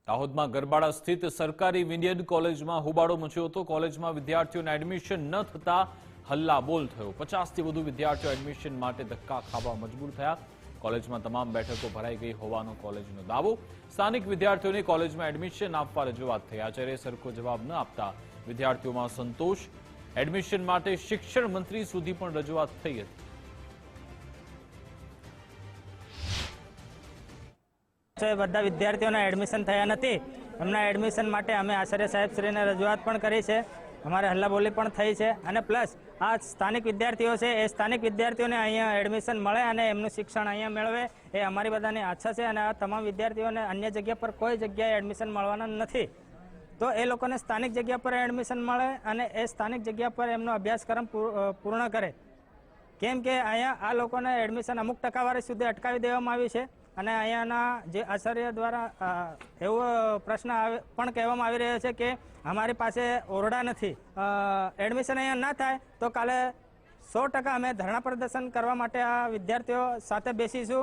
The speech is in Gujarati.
દાહોદમાં ગરબાડા સ્થિત સરકારી વિનિયન કોલેજમાં હોબાળો મચ્યો હતો। કોલેજમાં વિદ્યાર્થીઓને એડમિશન ન થતા હલ્લાબોલ થયો। 50થી વધુ વિદ્યાર્થીઓ એડમિશન માટે ધક્કા ખાવા મજબૂર થયા। કોલેજમાં તમામ બેઠકો ભરાઈ ગઈ હોવાનો કોલેજનો દાવો। સ્થાનિક વિદ્યાર્થીઓને કોલેજમાં એડમિશન આપવા રજૂઆત થઈ। આચાર્ય સરખો જવાબ ન આપતા વિદ્યાર્થીઓમાં સંતોષ। એડમિશન માટે શિક્ષણ મંત્રી સુધી પણ રજૂઆત થઈ હતી। બધા વિદ્યાર્થીઓના એડમિશન થયા નથી। એમના એડમિશન માટે અમે આચાર્ય સાહેબશ્રીને રજૂઆત પણ કરી છે। અમારે હલ્લાબોલી પણ થઈ છે અને પ્લસ આ સ્થાનિક વિદ્યાર્થીઓ છે એ સ્થાનિક વિદ્યાર્થીઓને અહીંયા એડમિશન મળે અને એમનું શિક્ષણ અહીંયા મેળવે એ અમારી બધાની આશા છે। અને આ તમામ વિદ્યાર્થીઓને અન્ય જગ્યા પર કોઈ જગ્યાએ એડમિશન મળવાના નથી, તો એ લોકોને સ્થાનિક જગ્યા પર એડમિશન મળે અને એ સ્થાનિક જગ્યા પર એમનો અભ્યાસક્રમ પૂર્ણ કરે। કેમ કે અહીંયા આ લોકોને એડમિશન અમુક ટકાવારી સુધી અટકાવી દેવામાં આવી છે અને અહીંયાના જે આચાર્ય દ્વારા એવો પ્રશ્ન પણ કહેવામાં આવી રહ્યો છે કે અમારી પાસે ઓરડા નથી। એડમિશન અહીંયા ના થાય તો કાલે 100% અમે ધરણા પ્રદર્શન કરવા માટે આ વિદ્યાર્થીઓ સાથે બેસીશું।